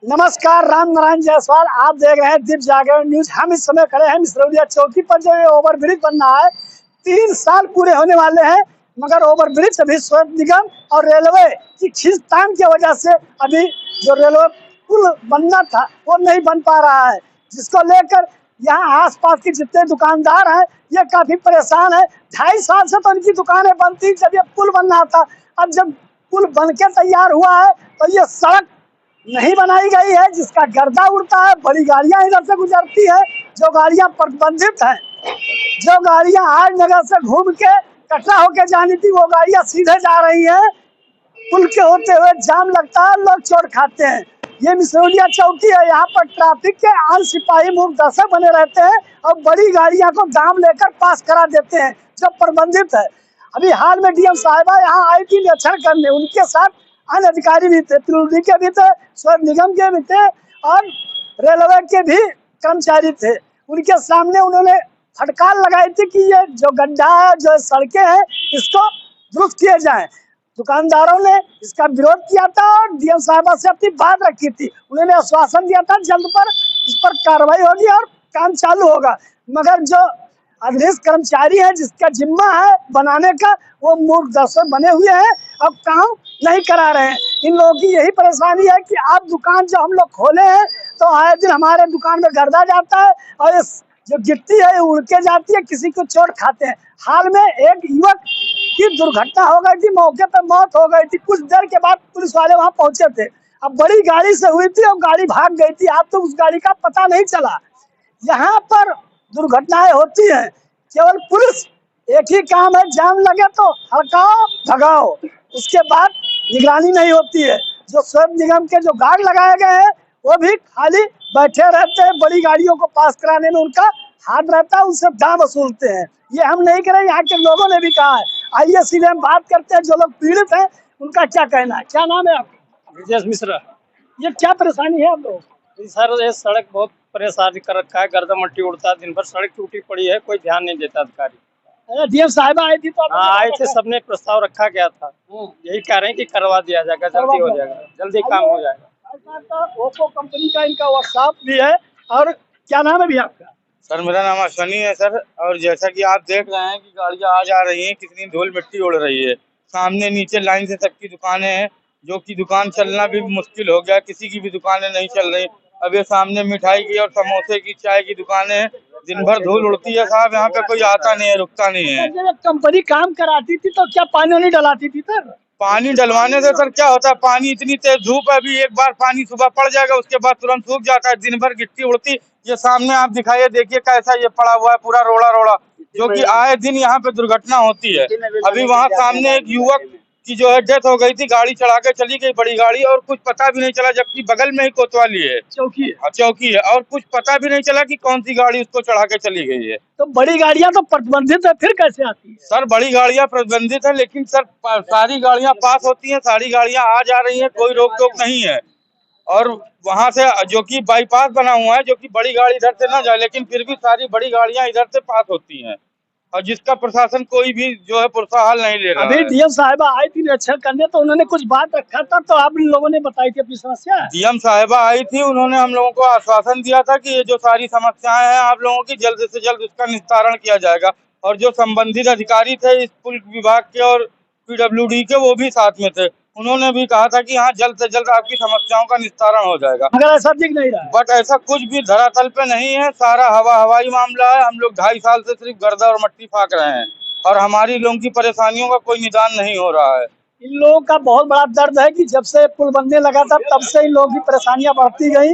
नमस्कार, राम नारायण जायसवाल। आप देख रहे हैं दीप जागरण न्यूज। हम इस समय खड़े हैं मिसरौलिया चौकी पर। जो ये ओवरब्रिज बन रहा है, 3 साल पूरे होने वाले हैं, मगर ओवरब्रिज अभी शहर निगम और रेलवे की खींचतान की वजह से अभी जो रेलवे पुल बनना था वो नहीं बन पा रहा है, जिसको लेकर यहाँ आसपास के जितने दुकानदार हैं ये काफी परेशान है। 2.5 साल से तो इनकी दुकानें बंद थी जब ये पुल बन रहा था। अब जब पुल बन के तैयार हुआ है तो ये सड़क नहीं बनाई गई है, जिसका गर्दा उड़ता है। बड़ी गाड़ियां इधर से गुजरती है, जो गाड़ियां प्रतिबंधित हैं, जो गाड़ियां आज नगर से घूम के कटरा होके जानी थी, वो गाड़ियां सीधे जा रही हैं। पुल के होते हुए जाम लगता है, लोग चोट खाते हैं। ये मिसरौलिया चौकी है, यहाँ पर ट्रैफिक के आन सिपाही मूक दर्शक बने रहते हैं और बड़ी गाड़ियां को दाम लेकर पास करा देते हैं, जो प्रतिबंधित है। अभी हाल में डीएम साहिबा यहाँ आई थी निरीक्षण करने, उनके साथ अन्य अधिकारी भी थे, पीडब्ल्यूडी के भी थे, शहर निगम के भी थे और रेलवे के भी कर्मचारी थे। उनके सामने उन्होंने फटकार लगाई थी कि ये जो गड्ढा है, जो सड़कें हैं, इसको दुरुस्त किए जाएं। दुकानदारों ने इसका विरोध किया था और डीएम साहिबा से अपनी बात रखी थी। उन्होंने आश्वासन दिया था जल्द पर इस पर कार्रवाई होगी और काम चालू होगा, मगर जो अधीनस्थ कर्मचारी है जिसका जिम्मा है बनाने का, वो मूर्ख दर्शक बने हुए हैं और काम नहीं करा रहे हैं। इन लोगों की यही परेशानी है कि आप दुकान जो हम लोग खोले हैं तो आए दिन हमारे दुकान में गर्दा जाता है और इस जो गिट्टी है उड़ के जाती है, किसी को चोट खाते हैं। हाल में एक युवक की दुर्घटना हो गई थी, मौके पर मौत हो गई थी। कुछ देर के बाद पुलिस वाले वहां पहुंचे थे। अब बड़ी गाड़ी से हुई थी और गाड़ी भाग गई थी, अब तो उस गाड़ी का पता नहीं चला। यहाँ पर दुर्घटनाएं होती हैं, केवल पुलिस एक ही काम है, जाम लगे तो हड़काओ भगाओ, उसके बाद निगरानी नहीं होती है। जो शहर निगम के जो गार्ड लगाए गए हैं वो भी खाली बैठे रहते हैं, बड़ी गाड़ियों को पास कराने में उनका हाथ रहता है, उनसे दाम वसूलते हैं। ये हम नहीं करें, यहाँ के लोगों ने भी कहा है। आइए सीधे हम बात करते हैं जो लोग पीड़ित हैं उनका क्या कहना है। क्या नाम है आपका? ब्रजेश मिश्रा। ये क्या परेशानी है आप लोग? सर ये सड़क बहुत परेशान कर रखा है, गर्दा मट्टी उड़ता है, दिन भर सड़क टूटी पड़ी है, कोई ध्यान नहीं देता अधिकारी। डीएम साहिबा आई थी तो हाँ आए थे, सबने प्रस्ताव रखा गया था, यही कह रहे हैं कि करवा दिया जाएगा, जल्दी हो जाएगा, जल्दी काम हो जाएगा। ओप्पो कंपनी का इनका वर्कशॉप भी है। और क्या नाम है भी आपका? सर मेरा नाम अश्वनी है सर। और जैसा कि आप देख रहे हैं कि गाड़ियां आ जा रही हैं, कितनी धूल मिट्टी उड़ रही है। सामने नीचे लाइन से सबकी दुकानें हैं, जो कि दुकान चलना भी मुश्किल हो गया, किसी की भी दुकानें नहीं चल रही। अब ये सामने मिठाई की और समोसे की, चाय की दुकानें हैं, दिन भर धूल उड़ती है साहब। यहाँ पे कोई आता नहीं है, रुकता नहीं है। जब कंपनी काम कराती थी तो क्या पानी नहीं डलाती थी सर? पानी डलवाने से सर क्या होता है, पानी इतनी तेज धूप है, अभी एक बार पानी सुबह पड़ जाएगा, उसके बाद तुरंत सूख जाता है। दिन भर गिट्टी उड़ती। ये सामने आप दिखाइए, देखिए कैसा ये पड़ा हुआ है, पूरा रोड़ा रोड़ा, जो कि आए दिन यहाँ पे दुर्घटना होती है। अभी वहाँ सामने एक युवक की जो है डेथ हो गई थी, गाड़ी चढ़ा के चली गई बड़ी गाड़ी, और कुछ पता भी नहीं चला, जबकि बगल में ही कोतवाली है, चौकी है, और कुछ पता भी नहीं चला कि कौन सी गाड़ी उसको चढ़ा के चली गई है। तो बड़ी गाड़ियां तो प्रतिबंधित है, फिर कैसे आती है? सर बड़ी गाड़ियां प्रतिबंधित है, लेकिन सर सारी गाड़ियां पास होती हैं, सारी गाड़ियां आ जा रही हैं, कोई रोक टोक नहीं है। और वहां से जो कि बाईपास बना हुआ है, जो कि बड़ी गाड़ी इधर से ना जाए, लेकिन फिर भी सारी बड़ी गाड़ियां इधर से पास होती हैं, और जिसका प्रशासन कोई भी जो है पुरसा हाल नहीं ले रहा है। अभी डीएम साहिबा आई थी निरीक्षण करने तो उन्होंने कुछ बात रखा था, तो आप इन लोगों ने बताई थी अपनी समस्या। डीएम साहिबा आई थी, उन्होंने हम लोगों को आश्वासन दिया था कि ये जो सारी समस्याएं हैं आप लोगों की, जल्द से जल्द उसका निस्तारण किया जाएगा। और जो संबंधित अधिकारी थे इस पुल विभाग के और पीडब्ल्यूडी के, वो भी साथ में थे, उन्होंने भी कहा था कि हाँ जल्द से जल्द आपकी समस्याओं का निस्तारण हो जाएगा। मगर ऐसा दिख नहीं रहा। बट ऐसा कुछ भी धरातल पे नहीं है, सारा हवाई मामला है। हम लोग 2.5 साल से सिर्फ गर्दा और मट्टी फाक रहे हैं, और हमारी लोगों की परेशानियों का कोई निदान नहीं हो रहा है। इन लोगों का बहुत बड़ा दर्द है कि जब से पुल बनने लगा था तब से इन लोगों की परेशानियां बढ़ती गई।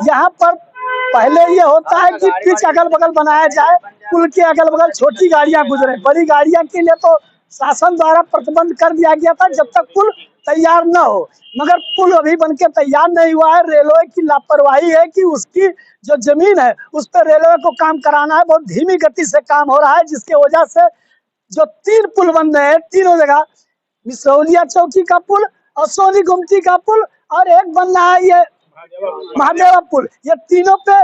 यहाँ पर पहले ये होता है कि पिच अगल बगल बनाया जाए, पुल के अगल बगल छोटी गाड़ियां गुजरे, बड़ी गाड़ियां के लिए तो शासन द्वारा प्रतिबंध कर दिया गया था जब तक पुल तैयार न हो। मगर पुल अभी बनके तैयार नहीं हुआ है। रेलवे की लापरवाही है कि उसकी जो जमीन है उस पर रेलवे को काम कराना है, बहुत धीमी गति से काम हो रहा है, जिसकी वजह से जो 3 पुल बन रहे हैं तीनों जगह, मिसरौलिया चौकी का पुल और सोनी गुमती का पुल, और एक बन रहा है ये महादेवा पुल। ये तीनों पे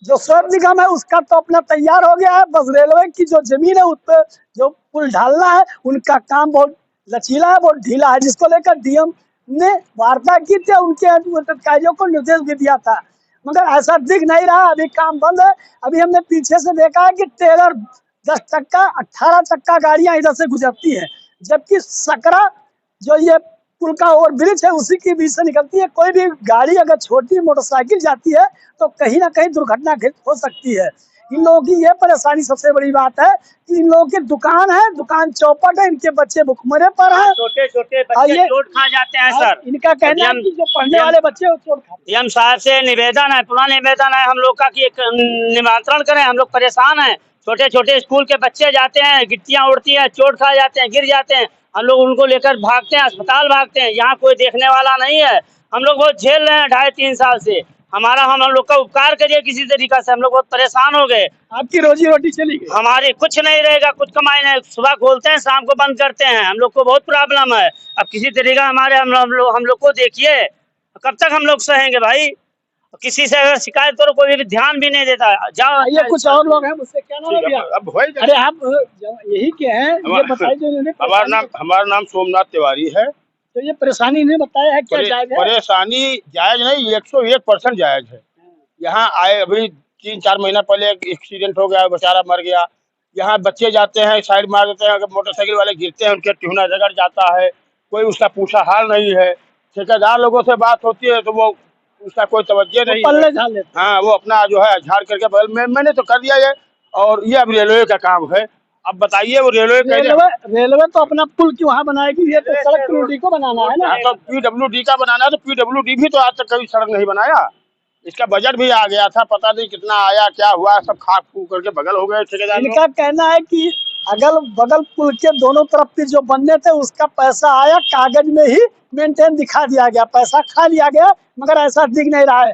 जो शहर निगम है उसका तो अपना तैयार हो गया है, बस रेलवे की जो जमीन है उस पर जो पुल ढालना है, उनका काम बहुत लचीला है, बहुत ढीला है, जिसको लेकर डीएम ने वार्ता की थी, उनके अधिकारियों को निर्देश भी दिया था, मगर ऐसा दिख नहीं रहा। अभी काम बंद है। अभी हमने पीछे से देखा है कि ट्रेलर 10 चक्का 18 चक्का गाड़ियां इधर से गुजरती हैं, जबकि सकरा जो ये पुल का ओवर ब्रिज है उसी के बीच से निकलती है। कोई भी गाड़ी अगर छोटी मोटरसाइकिल जाती है तो कहीं ना कहीं दुर्घटना हो सकती है। इन लोगों की ये परेशानी सबसे बड़ी बात है कि इन लोगों की दुकान है, दुकान चौपट है, इनके बच्चे भुखमरे पर हैं, छोटे छोटे बच्चे चोट खा जाते हैं सर। इनका कहना है कि जो पढ़ने वाले बच्चे वो चोट खाते डीएम साहब से निवेदन है, पुनः निवेदन है हम लोग का कि एक निमंत्रण करें। हम लोग परेशान हैं, छोटे छोटे स्कूल के बच्चे जाते हैं, गिट्टियां उड़ती हैं, चोट खा जाते हैं, गिर जाते हैं, हम लोग उनको लेकर भागते हैं, अस्पताल भागते हैं, यहाँ कोई देखने वाला नहीं है। हम लोग बहुत झेल रहे हैं 2.5-3 साल से। हम लोग का उपकार करिए किसी तरीका से, हम लोग बहुत परेशान हो गए। आपकी रोजी रोटी चली गई, हमारी कुछ नहीं रहेगा, कुछ कमाई नहीं, सुबह खोलते हैं शाम को बंद करते हैं, हम लोग को बहुत प्रॉब्लम है। अब किसी तरीका हमारे हम लोग को देखिए, कब तक हम लोग सहेंगे भाई। किसी से अगर शिकायत करो कोई भी ध्यान भी नहीं देता। जाओ ये कुछ और लोग हैं, मुझसे क्या नाम है भैया? अब हो अरे आप यही के हैं, ये बताइए जो इन्होंने हमारा नाम सोमनाथ तिवारी है। तो ये परेशानी इन्हें बताया है, क्या जायज है? परेशानी जायज नहीं, 101% जायज है। यहाँ आए अभी 3-4 महीना पहले एक एक्सीडेंट हो गया, बेचारा मर गया। यहाँ बच्चे जाते हैं, साइड मार देते हैं, अगर मोटरसाइकिल वाले गिरते हैं उनके ट्यूना रगड़ जाता है, कोई उसका पूछा हाल नहीं है। ठेकेदार लोगों से बात होती है तो वो उसका कोई तवज्जो नहीं पल्ले झाड़ लेते। हाँ, वो अपना जो है झाड़ करके बगल में मैंने तो कर दिया ये। और ये अब रेलवे का काम है। अब बताइए वो रेलवे तो अपना पुल क्यों वहाँ बनाएगी? ये तो सड़क पीडब्ल्यूडी को बनाना है ना। तो पीडब्ल्यूडी का बनाना है, तो पीडब्ल्यूडी भी तो आज तक कभी सड़क नहीं बनाया। इसका बजट भी आ गया था, पता नहीं कितना आया क्या हुआ, सब खाक फूक करके बगल हो गए ठेकेदार। इनका कहना है कि अगल बगल पुल के दोनों तरफ के जो बनने थे उसका पैसा आया, कागज में ही मेंटेन दिखा दिया गया, पैसा खा लिया गया, मगर ऐसा दिख नहीं रहा है।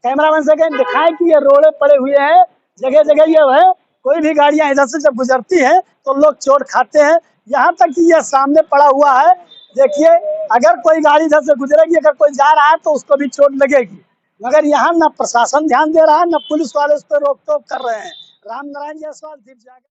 कैमरामैन से कहें दिखाएं कि ये रोड़े पड़े हुए हैं, जगह जगह ये है, कोई भी गाड़ियां इधर से जब गुजरती हैं तो लोग चोट खाते हैं। यहाँ तक कि ये सामने पड़ा हुआ है, देखिए, अगर कोई गाड़ी इधर से गुजरेगी, अगर कोई जा रहा है तो उसको भी चोट लगेगी, मगर यहाँ न प्रशासन ध्यान दे रहा है, न पुलिस वाले उस पर रोक टोक कर रहे हैं। राम नारायण जायसवाल, दीप जागर।